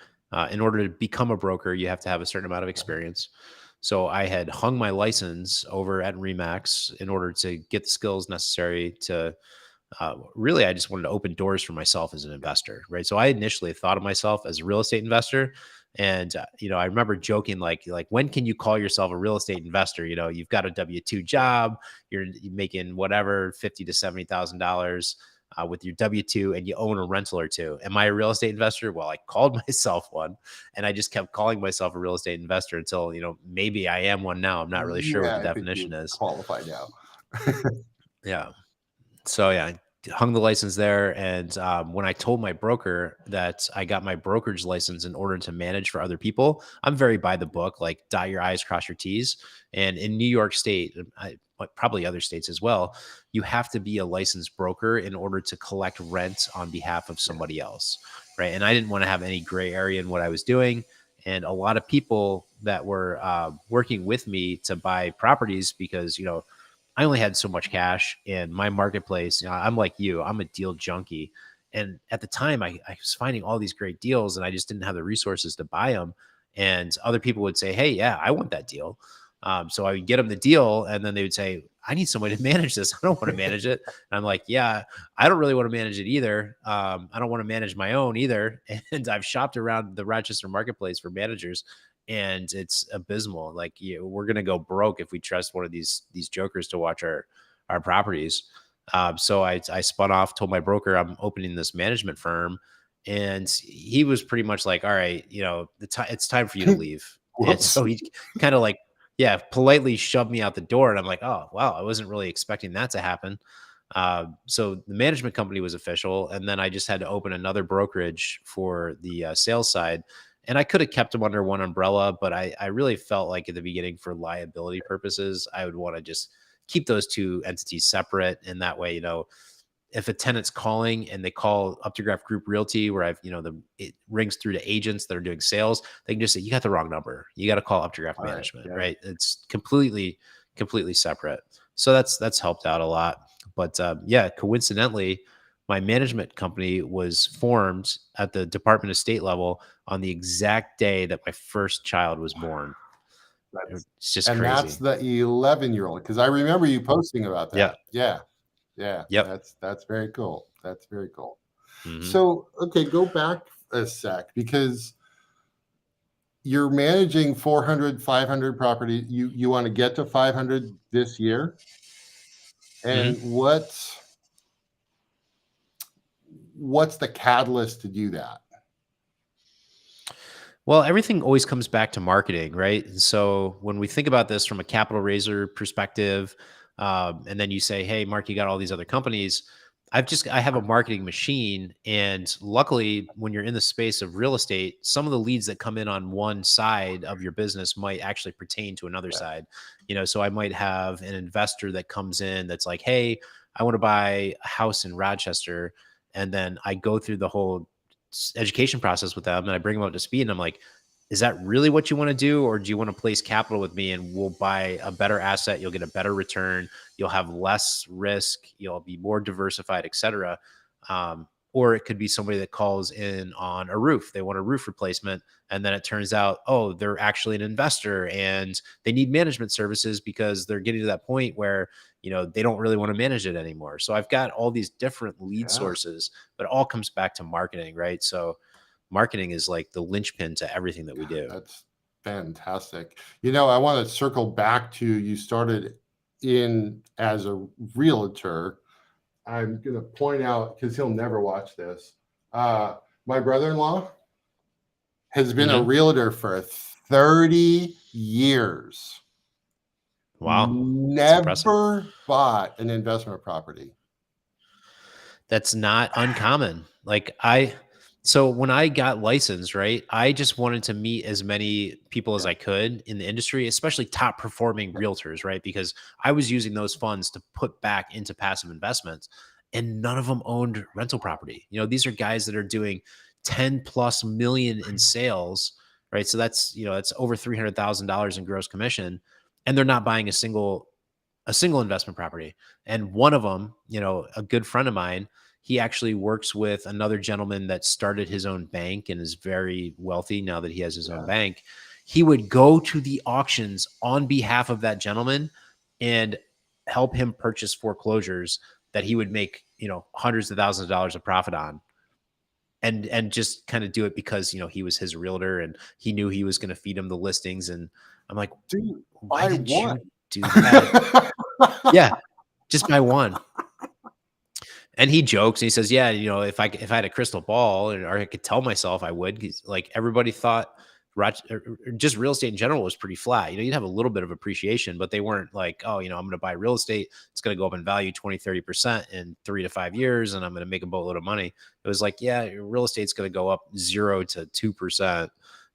In order to become a broker, you have to have a certain amount of experience. So I had hung my license over at Remax in order to get the skills necessary to really, I just wanted to open doors for myself as an investor, right? So I initially thought of myself as a real estate investor. And I remember joking like when can you call yourself a real estate investor? You've got a W-2 job, you're making whatever $50,000 to $70,000 with your W-2, and you own a rental or two. Am I a real estate investor? Well, I called myself one, and I just kept calling myself a real estate investor until maybe I am one now. I'm not really sure what Yeah, the I think definition you is. qualify now. Yeah. So yeah, I hung the license there, and when I told my broker that I got my brokerage license in order to manage for other people, I'm very by the book, like dot your I's, cross your T's. And in New York State, but probably other states as well, you have to be a licensed broker in order to collect rent on behalf of Yeah. somebody else, right? And I didn't want to have any gray area in what I was doing. And a lot of people that were working with me to buy properties, because I only had so much cash in my marketplace. I'm like you, I'm a deal junkie. And at the time, I was finding all these great deals, and I just didn't have the resources to buy them. And other people would say, "Hey, yeah, I want that deal." So I would get them the deal, and then they would say, "I need somebody to manage this. I don't want to manage it." And I'm like, "Yeah, I don't really want to manage it either. I don't want to manage my own either." And I've shopped around the Rochester marketplace for managers, and it's abysmal. Like, we're gonna go broke if we trust one of these jokers to watch our properties. So I spun off, told my broker I'm opening this management firm, and he was pretty much like, "All right, it's time for you to leave." And Whoops. so he kind of like, yeah, politely shoved me out the door, and I'm like, "Oh wow, I wasn't really expecting that to happen." So the management company was official, and then I just had to open another brokerage for the sales side. And I could have kept them under one umbrella, but I really felt like at the beginning, for liability purposes, I would want to just keep those two entities separate. And that way, if a tenant's calling and they call Updegraft Group Realty, where it rings through to agents that are doing sales, they can just say, "You got the wrong number. You got to call Updegraft All right. Management," Yeah. right? It's completely separate. So that's helped out a lot. But yeah, coincidentally, my management company was formed at the Department of State level on the exact day that my first child was born. That's It's just and that's crazy. the 11-year-old, because I remember you posting about Yep. that. Yeah. Yeah. Yep. That's very cool. That's very cool. Hmm. So, okay, go back a sec, because you're managing 400, 500 property. You want to get to 500 this year. And Hmm. what's the catalyst to do that? Well, everything always comes back to marketing, right? And so when we think about this from a capital raiser perspective, and then you say, "Hey, Mark, you got all these other companies." I have a marketing machine, and luckily, when you're in the space of real estate, some of the leads that come in on one side of your business might actually pertain to another Yeah. side. So I might have an investor that comes in that's like, "Hey, I want to buy a house in Rochester," and then I go through the whole education process with them, and I bring them up to speed, and I'm like, "Is that really what you want to do, or do you want to place capital with me, and we'll buy a better asset, you'll get a better return, you'll have less risk, you'll be more diversified, etc." Or it could be somebody that calls in on a roof, they want a roof replacement, and then it turns out, oh, they're actually an investor and they need management services because they're getting to that point where they don't really want to manage it anymore. So I've got all these different lead Yeah. sources, but it all comes back to marketing, right? So marketing is like the linchpin to everything that we do. That's fantastic. I want to circle back to, you started in as a realtor. I'm going to point out, because he'll never watch this. My brother-in-law has been a Hmm. realtor for 30 years. Wow, it's impressive. Never bought an investment property. That's not uncommon. So when I got licensed, right, I just wanted to meet as many people as Yeah. I could in the industry, especially top performing Yeah. realtors, right? Because I was using those funds to put back into passive investments, and none of them owned rental property. These are guys that are doing 10 plus million in sales, right? So that's over $300,000 in gross commission, and they're not buying a single investment property. And one of them, a good friend of mine, he actually works with another gentleman that started his own bank and is very wealthy now that he has his own Yeah. bank. He would go to the auctions on behalf of that gentleman and help him purchase foreclosures that he would make hundreds of thousands of dollars of profit on, and just kind of do it because he was his realtor and he knew he was going to feed him the listings. And I'm like, Dude, why buy did one. you do that? Yeah, just buy one. And he jokes and he says, "Yeah, if I had a crystal ball, or I could tell myself I would." 'Cause, like, everybody thought or just real estate in general was pretty flat. You'd have a little bit of appreciation, but they weren't like, "Oh, I'm going to buy real estate. It's going to go up in value 20-30% in 3 to 5 years, and I'm going to make a boatload of money." It was like, yeah, real estate's going to go up 0 to 2%,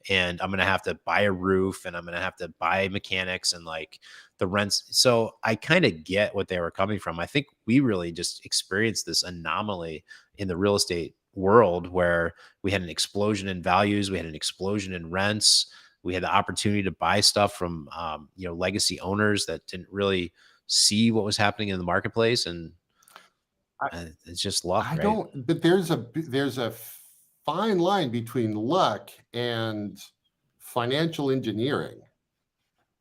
and I'm going to have to buy a roof, and I'm going to have to buy mechanics, and like the rents. So I kind of get what they were coming from. I think we really just experienced this anomaly in the real estate world where we had an explosion in values, we had an explosion in rents, we had the opportunity to buy stuff from legacy owners that didn't really see what was happening in the marketplace, and I, it's just luck, I right? don't, but there's a fine line between luck and financial engineering,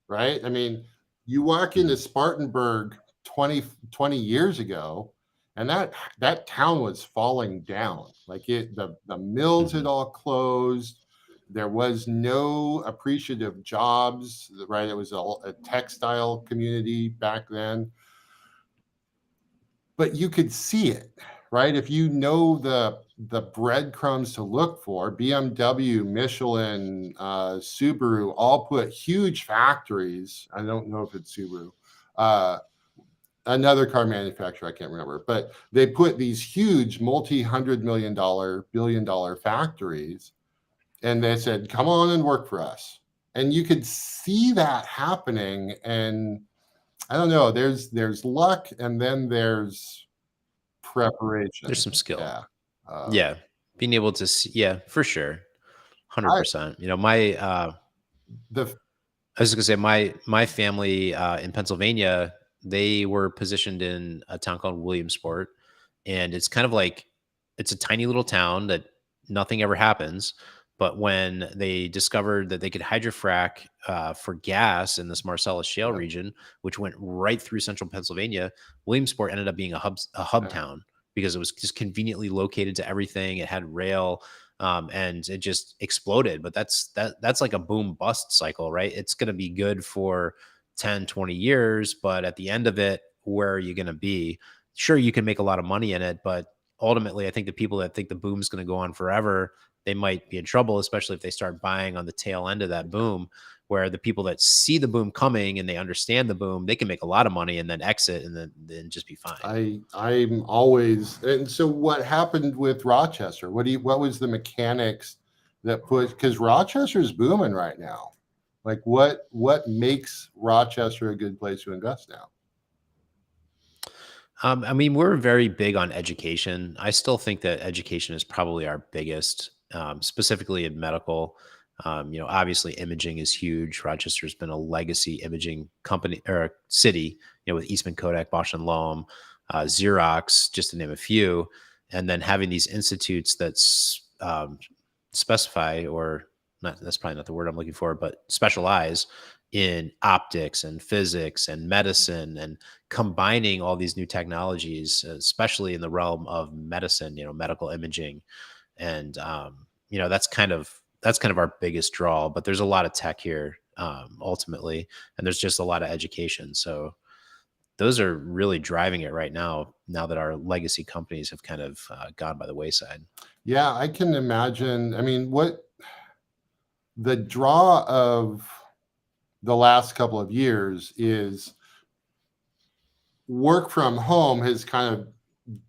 right? I mean, you walk into Mhm. Spartanburg 20 years ago, and that town was falling down. Like the mills had Mhm. all closed. There was no appreciative jobs, right? It was a textile community back then, but you could see it, right? If you know the breadcrumbs to look for, BMW, Michelin, Subaru all put huge factories. I don't know if it's Subaru, uh, another car manufacturer, I can't remember, but they put these huge multi-$100 million, billion-dollar factories, and they said, "Come on and work for us." And you could see that happening. And I don't know, there's luck, and then there's There's preparation. some skill. Yeah. Uh, Yeah. Being able to see, yeah, for sure. I 100%. My the I was gonna say my family in Pennsylvania, they were positioned in a town called Williamsport, and it's kind of like it's a tiny little town that nothing ever happens. But when they discovered that they could hydrofrack for gas in this Marcellus Shale yeah, region, which went right through central Pennsylvania, Williamsport ended up being a hub yeah. town because it was just conveniently located to everything. It had rail, and it just exploded. But that's like a boom bust cycle, right? It's going to be good for 10-20 years, but at the end of it, where are you going to be? Sure, you can make a lot of money in it, but ultimately I think the people that think the boom's going to go on forever, they might be in trouble, especially if they start buying on the tail end of that boom. Where the people that see the boom coming and they understand the boom, they can make a lot of money and then exit, and then just be fine. I'm always, and so what happened with Rochester? What was the mechanics that put, because Rochester's booming right now. Like what makes Rochester a good place to invest now? I mean, we're very big on education. I still think that education is probably our biggest, specifically in medical. Obviously, imaging is huge. Rochester's been a legacy imaging company or city, with Eastman Kodak, Bausch and Lomb, Xerox, just to name a few. And then having these institutes that specify, or not, that's probably not the word I'm looking for, but specialize in optics and physics and medicine, and combining all these new technologies, especially in the realm of medicine, medical imaging. And that's kind of our biggest draw. But there's a lot of tech here, ultimately, and there's just a lot of education. So those are really driving it right now. Now that our legacy companies have kind of gone by the wayside. Yeah, I can imagine. I mean, what the draw of the last couple of years is work from home has kind of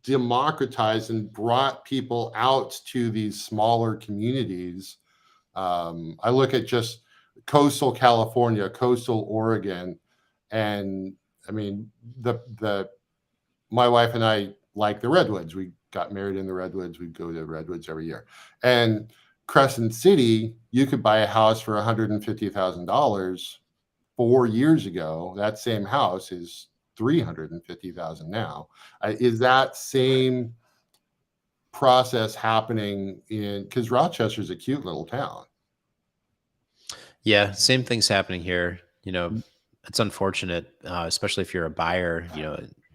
democratized and brought people out to these smaller communities. I look at just coastal California, coastal Oregon, and I mean the my wife and I like the redwoods. We got married in the redwoods. We go to redwoods every year. And Crescent City, you could buy a house for $150,000 4 years ago. That same house is 350,000 now. Is that same process happening in, because Rochester's a cute little town? Yeah, same thing's happening here. It's unfortunate, especially if you're a buyer,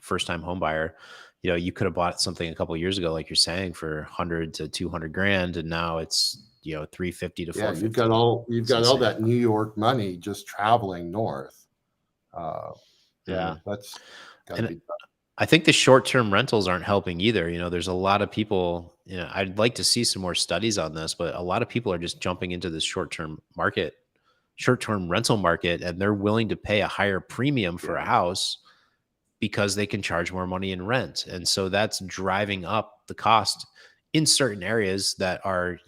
first time home buyer. you could have bought something a couple of years ago, like you're saying, for 100 to 200 grand, and now it's 350 to Yeah, 450. you've It's got all insane. that New York money just traveling north. Uh, yeah, Mhm. that's got to And be tough. I think the short-term rentals aren't helping either. There's a lot of people, I'd like to see some more studies on this, but a lot of people are just jumping into this short-term rental market, and they're willing to pay a higher premium for a Yeah, house because they can charge more money in rent. And so that's driving up the cost in certain areas that are,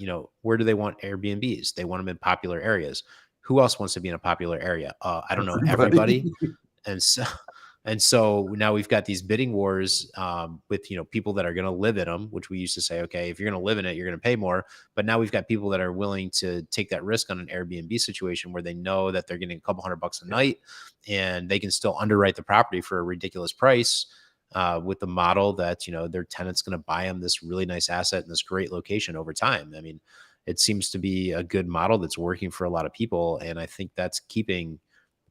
where do they want Airbnbs? They want them in popular areas. Who else wants to be in a popular area? I don't know, everybody. everybody. And so now we've got these bidding wars, with people that are going to live in them, which we used to say, okay, if you're going to live in it, you're going to pay more. But now we've got people that are willing to take that risk on an Airbnb situation where they know that they're getting a couple $100 a Yeah. night, and they can still underwrite the property for a ridiculous price, with the model that their tenant's going to buy them this really nice asset in this great location over time. I mean, it seems to be a good model that's working for a lot of people, and I think that's keeping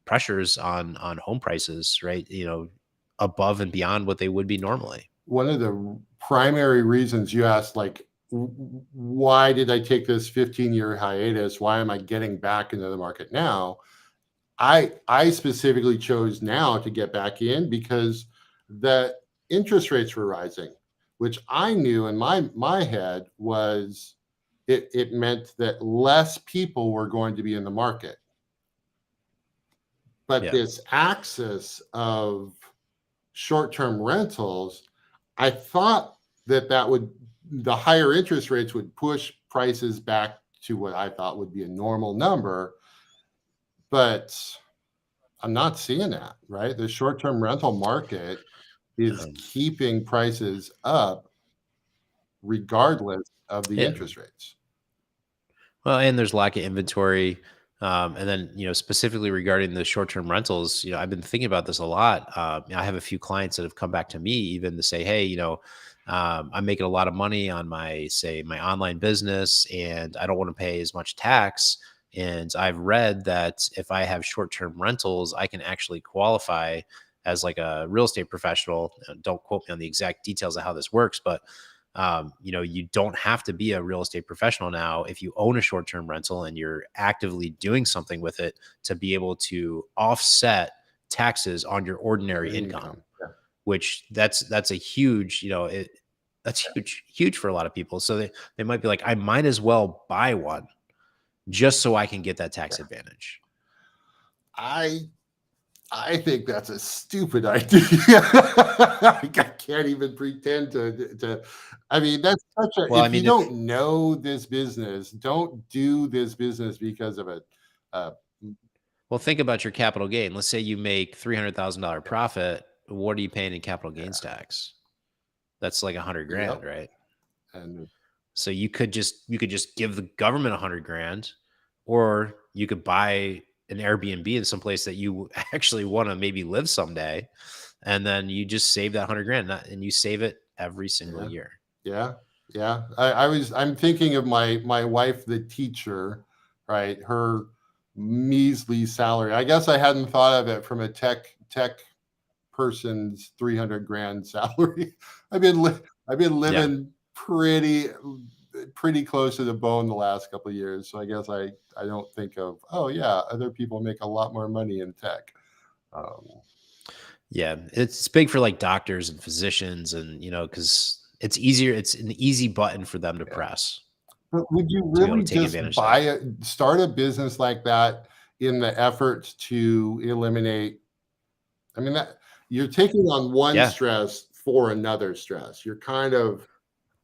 pressures on home prices, right? Above and beyond what they would be normally. One of the primary reasons you asked, like, why did I take this 15-year hiatus? Why am I getting back into the market now? I specifically chose now to get back in because the interest rates were rising, which I knew in my head was it meant that less people were going to be in the market. But Yeah. this axis of short-term rentals, I thought that would the higher interest rates would push prices back to what I thought would be a normal number, but I'm not seeing that, right? The short-term rental market is Um, keeping prices up regardless of the yeah. interest rates. Well, and there's lack of inventory. And then, specifically regarding the short-term rentals, I've been thinking about this a lot. I have a few clients that have come back to me even to say, hey, I'm making a lot of money on my online business, and I don't want to pay as much tax. And I've read that if I have short-term rentals, I can actually qualify as like a real estate professional. Don't quote me on the exact details of how this works, but you don't have to be a real estate professional now if you own a short-term rental and you're actively doing something with it to be able to offset taxes on your ordinary Your income, income. Yeah. which that's a huge, that's huge for a lot of people. So they might be like, I might as well buy one just so I can get that tax Yeah. advantage. I I think that's a stupid idea. I can't even pretend to. I mean, that's such a. Well, I If you mean, if don't know this business, don't do this business because of it. Uh, well, think about your capital gain. Let's say you make $300,000 yeah, profit. What are you paying in capital gains yeah, tax? That's like 100 grand, yep. right? And So you could just give the government 100 grand, or you could buy an Airbnb in some place that you actually want to maybe live someday, and then you just save that 100 grand, and you save it every single yeah, year. yeah, yeah. I'm thinking of my wife, the teacher, right? Her measly salary. I guess I hadn't thought of it from a tech person's 300 grand salary. I've been Yeah, living pretty close to the bone the last couple of years. So I guess I don't think of, oh yeah, other people make a lot more money in tech. Um, yeah, it's big for like doctors and physicians, and because it's easier. It's an easy button for them to yeah. press But would you to be able really to take just advantage of that. start a business like that in the effort to eliminate? I mean, that you're taking on one Yeah, stress for another stress. You're kind of,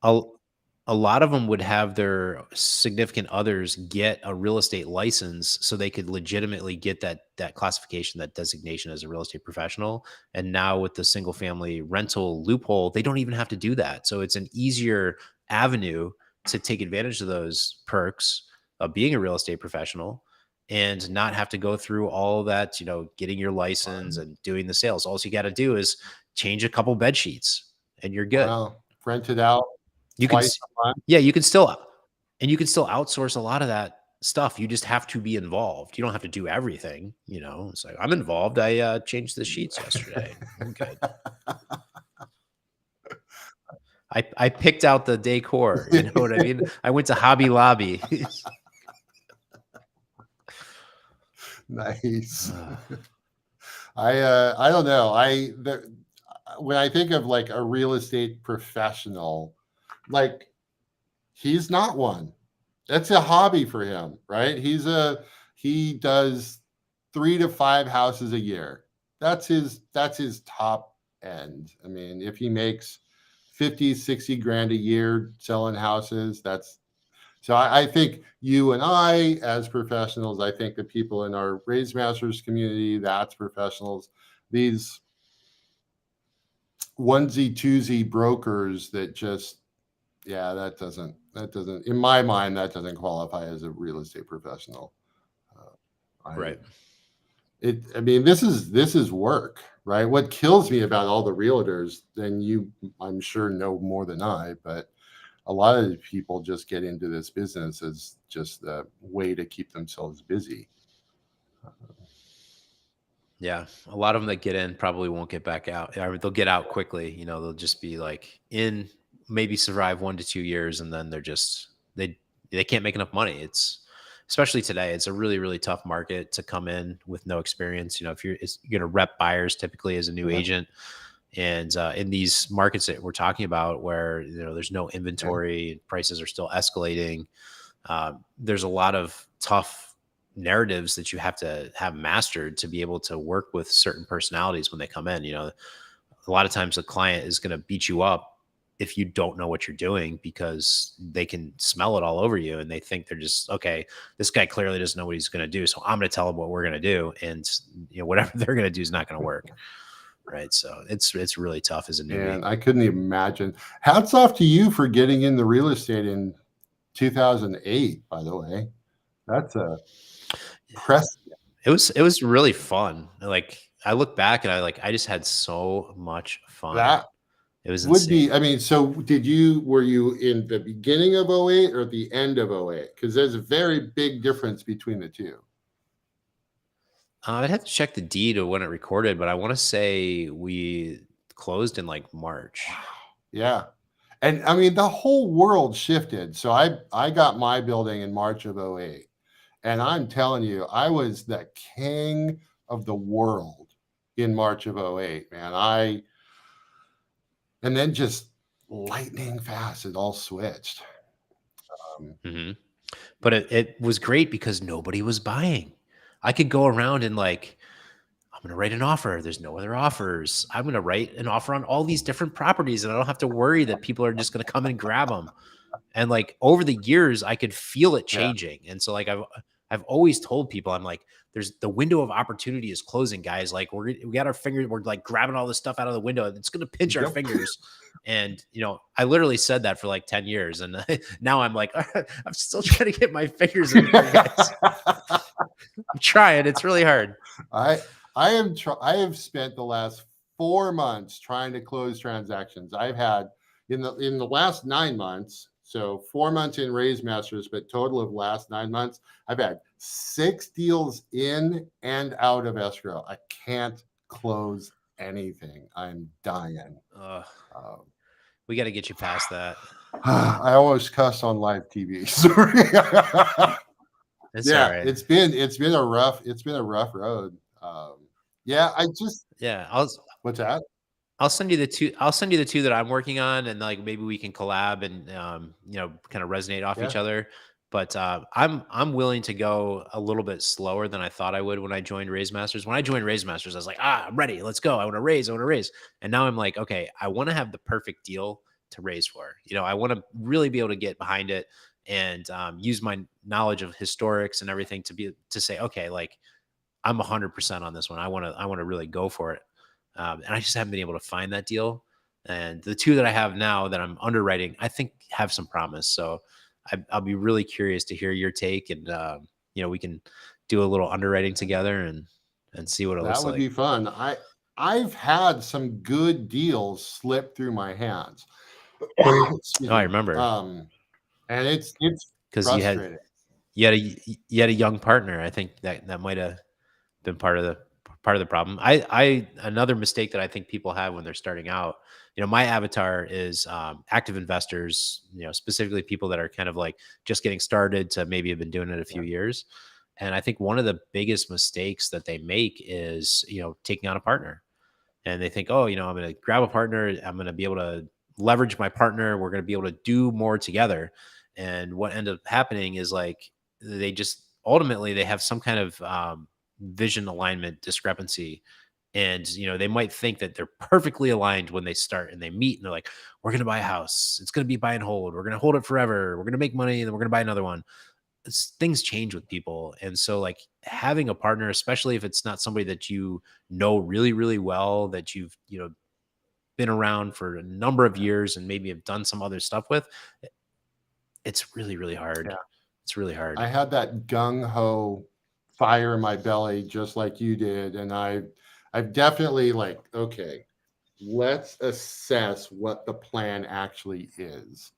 a, a lot of them would have their significant others get a real estate license so they could legitimately get that classification, that designation as a real estate professional. And now with the single family rental loophole, they don't even have to do that. So it's an easier avenue to take advantage of those perks of being a real estate professional and not have to go through all that, getting your license and doing the sales. All you got to do is change a couple bed sheets and you're good. wow, rent it out You can twice s a month. Yeah, you can still outsource a lot of that stuff. You just have to be involved. You don't have to do everything. It's like, "I'm involved. I, changed the sheets yesterday. I'm good." I picked out the decor. You know what I mean? I went to Hobby Lobby. Nice. I don't know. When I think of like a real estate professional, like he's not one. That's a hobby for him, right? He does 3 to 5 houses a year. That's his top end. I mean, if he makes 50, 60 grand a year selling houses, that's so I think you and I, as professionals, I think the people in our Raise Masters community, that's professionals. These onesie twosie brokers that just, yeah, that doesn't, in my mind, that doesn't qualify as a real estate professional. Right. I mean, this is work, right? What kills me about all the realtors, and you, I'm sure know more than I, but a lot of people just get into this business as just a way to keep themselves busy. Yeah, a lot of them that get in probably won't get back out. I mean, they'll get out quickly. You know, they'll just be like in, maybe survive 1 to 2 years, and then they can't make enough money. It's especially today. It's a really really tough market to come in with no experience. You know, if you're going to rep buyers typically as a new Yeah. agent, and in these markets that we're talking about, where there's no inventory, prices are still escalating. There's a lot of tough narratives that you have to have mastered to be able to work with certain personalities when they come in. A lot of times the client is going to beat you up if you don't know what you're doing, because they can smell it all over you and they think they're just, okay, this guy clearly doesn't know what he's going to do, so I'm going to tell him what we're going to do, and whatever they're going to do is not going to work. Right. So it's really tough as a newbie. And I couldn't even imagine. Hats off to you for getting into real estate in 2008, by the way. That's a press. It was really fun. Like, I look back and I just had so much fun. That It was would insane. be, I mean, so were you in the beginning of 08 or the end of 08? Because there's a very big difference between the two. I'd have to check the deed of when it recorded, but I want to say we closed in like March. Wow. Yeah. And I mean, the whole world shifted. So I got my building in March of 08. And I'm telling you, I was the king of the world in March of 08, man. And then just lightning fast, it all switched. Mm-hmm. But it was great because nobody was buying. I could go around and like, I'm going to write an offer. There's no other offers. I'm going to write an offer on all these different properties, and I don't have to worry that people are just going to come and grab them. And like over the years, I could feel it changing. Yeah. And so like I've always told people, I'm like, there's the window of opportunity is closing, guys. Like we got our fingers, we're like grabbing all this stuff out of the window. It's going to pinch our fingers. And, I literally said that for like 10 years. And now I'm like, I'm still trying to get my fingers in there, guys. I'm trying. It's really hard. I have spent the last 4 months trying to close transactions. I've had in the last 9 months, so 4 months in Raise Masters, but total of last 9 months, I've had 6 deals in and out of escrow. I can't close anything. I'm dying. We got to get you past that. I almost cuss on live TV. Sorry. It's all right. It's been a rough road. What's that? I'll send you the two that I'm working on, and like maybe we can collab and kind of resonate off each other. But I'm willing to go a little bit slower than I thought I would when I joined Raise Masters. When I joined Raise Masters, I was like, I'm ready. Let's go. I want to raise. And now I'm like, okay, I want to have the perfect deal to raise for. I want to really be able to get behind it and use my knowledge of historics and everything to say, okay, like I'm 100% on this one. I want to really go for it. And I just haven't been able to find that deal. And the two that I have now that I'm underwriting, I think have some promise. So I'll be really curious to hear your take, and we can do a little underwriting together and see what it looks like. That would be fun. I've had some good deals slip through my hands. I remember. And it's because you had a young partner. I think that might have been part of part of the problem. I another mistake that I think people have when they're starting out, my avatar is active investors, specifically people that are kind of like just getting started to maybe have been doing it a Yeah. few years. And I think one of the biggest mistakes that they make is, taking on a partner. And they think, oh, I'm going to grab a partner. I'm going to be able to leverage my partner. We're going to be able to do more together. And what ended up happening is like they just ultimately they have some kind of vision alignment discrepancy. And they might think that they're perfectly aligned when they start and they meet and they're like, we're going to buy a house. It's going to be buy and hold. We're going to hold it forever. We're going to make money and then we're going to buy another one. Things change with people. And so like having a partner, especially if it's not somebody that you know really, really well, that you've, been around for a number of years and maybe have done some other stuff with, it's really, really hard. Yeah. It's really hard. I had that gung ho fire in my belly just like you did, and I've definitely like, okay, let's assess what the plan actually is,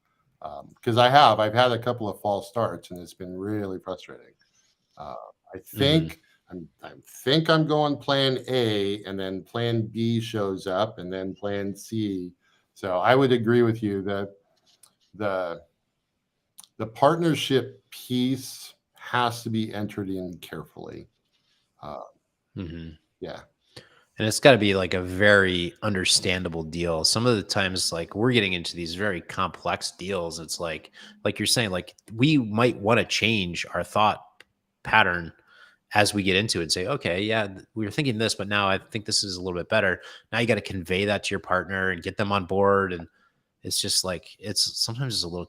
because I've had a couple of false starts and it's been really frustrating. Uh, I Hmm. think I think I'm going plan A, and then plan B shows up, and then plan C. So I would agree with you that the the partnership piece has to be entered in carefully. Uh, Hmm. yeah, And it's got to be like a very understandable deal. Some of the times, like we're getting into these very complex deals. It's like you're saying, like we might want to change our thought pattern as we get into it and say, okay, yeah, we were thinking this, but now I think this is a little bit better. Now you got to convey that to your partner and get them on board. And it's just like, it's sometimes it's a little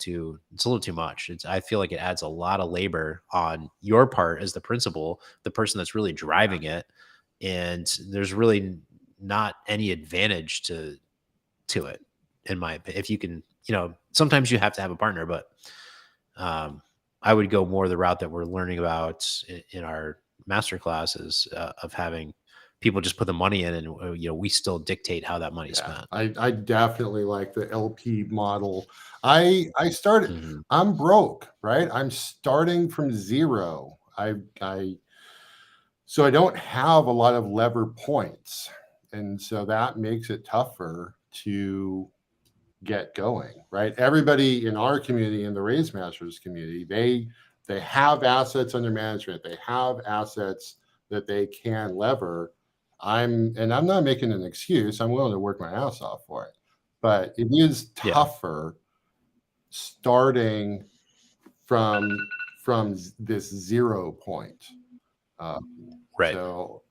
too much. I feel like it adds a lot of labor on your part as the principal, the person that's really driving it. And there's really not any advantage to it, in my opinion. If you can, sometimes you have to have a partner, but um, I would go more the route that we're learning about in our master classes of having people just put the money in, and we still dictate how that money's yeah. spent. I definitely like the LP model. I started. Hmm. I'm broke, right? I'm starting from zero. I so I don't have a lot of lever points, and so that makes it tougher to get going, right? Everybody in our community, in the Raise Masters community, they have assets under management. They have assets that they can lever. I'm not making an excuse. I'm willing to work my ass off for it. But it is Yeah. tougher starting from this 0 point. Uh, Right. so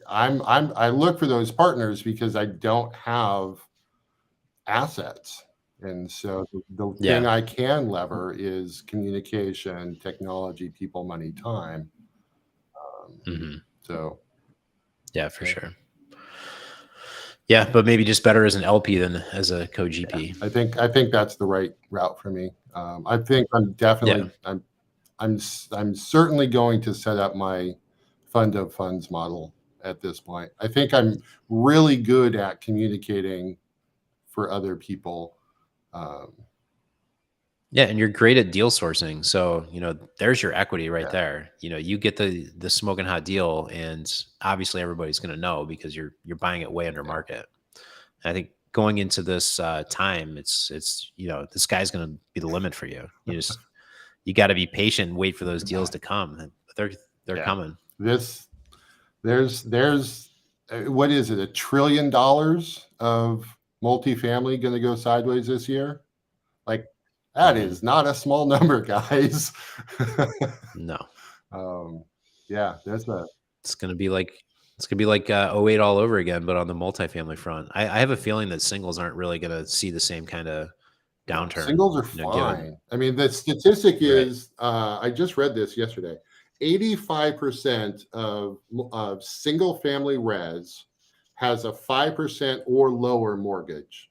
I look for those partners because I don't have assets. And so the thing Yeah. I can lever is communication, technology, people, money, time. Um, Hmm. so Yeah, for yeah, sure. Yeah, but maybe just better as an LP than as a yeah, co-GP. I think that's the right route for me. I think I'm Yeah. definitely I'm certainly going to set up my fund of funds model at this point. I think I'm really good at communicating for other people. Um, Yeah, and you're great at deal sourcing. So, there's your equity right yeah, there. You get the smoking hot deal, and obviously everybody's gonna know because you're buying it way under yeah. market. And I think going into this time, it's the sky's gonna be the limit for you. You gotta be patient and wait for those deals to come. But they're Yeah. coming. This there's what is it, $1 trillion of multifamily going to go sideways this year? Like that Hmm. is not a small number, guys. No. um, yeah, there's a It's gonna be like '08 all over again, but on the multifamily front. I have a feeling that singles aren't really gonna see the same kind of no, downturn, singles are given. fine. I mean, the statistic Right. is I just read this yesterday. 85% of single family res has a 5% or lower mortgage,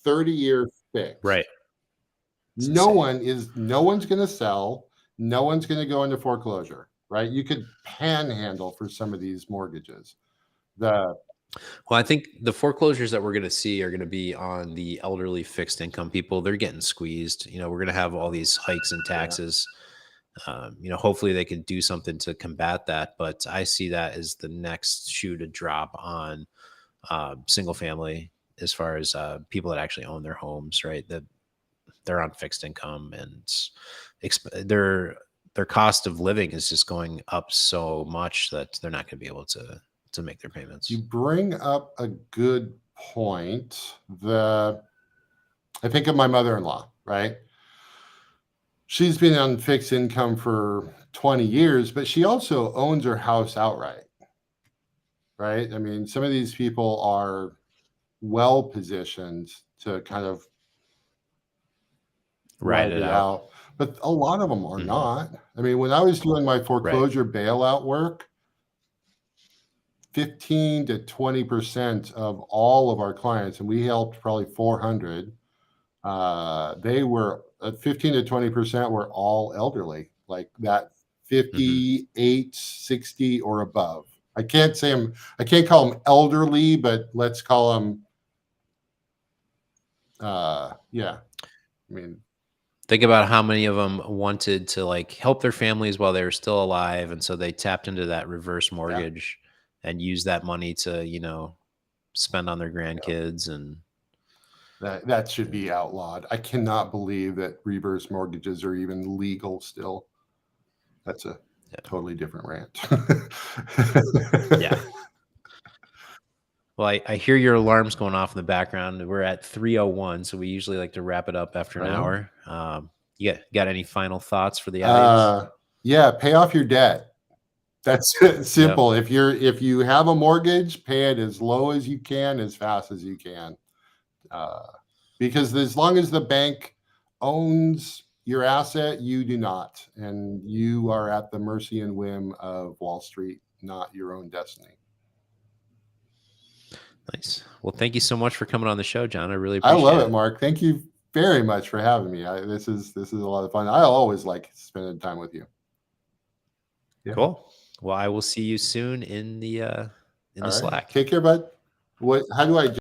30-year Right. fixed. It's insane. No one's going to sell. No one's going to go into foreclosure, right? You could panhandle for some of these mortgages. The Well, I think the foreclosures that we're gonna see are gonna be on the elderly fixed income people. They're getting squeezed. We're gonna have all these hikes in Yeah, taxes. hopefully they could do something to combat that. But I see that as the next shoe to drop on single family, as far as people that actually own their homes, right? That they're on fixed income, and their cost of living is just going up so much that they're not going to be able to make their payments. You bring up a good point. I think of my mother-in-law, right? She's been on fixed income for 20 years, but she also owns her house outright, right? I mean, some of these people are well positioned to kind of ride it out, but a lot of them are not. I mean, when I was doing my foreclosure bailout work, 15 to 20% of all of our clients, and we helped probably 400, they were 15 to 20% were all elderly, like that 58, 60 or above. I can't call them elderly, but let's call them, yeah. I mean, think about how many of them wanted to like help their families while they were still alive, and so they tapped into that reverse mortgage and used that money to spend on their grandkids. And that should be outlawed. I cannot believe that reverse mortgages are even legal still. That's a totally different rant. Yeah. Well, I hear your alarms going off in the background. We're at 3:01, so we usually like to wrap it up after an hour. You got any final thoughts for the audience? Yeah, pay off your debt. That's simple. If you have a mortgage, pay it as low as you can, as fast as you can. Because as long as the bank owns your asset, you do not. And you are at the mercy and whim of Wall Street, not your own destiny. Nice. Well, thank you so much for coming on the show, John. I really appreciate it. I love it, Mark. Thank you very much for having me. This is a lot of fun. I always like spending time with you. Yeah. Cool. Well, I will see you soon in the Slack. Take care, bud. How do I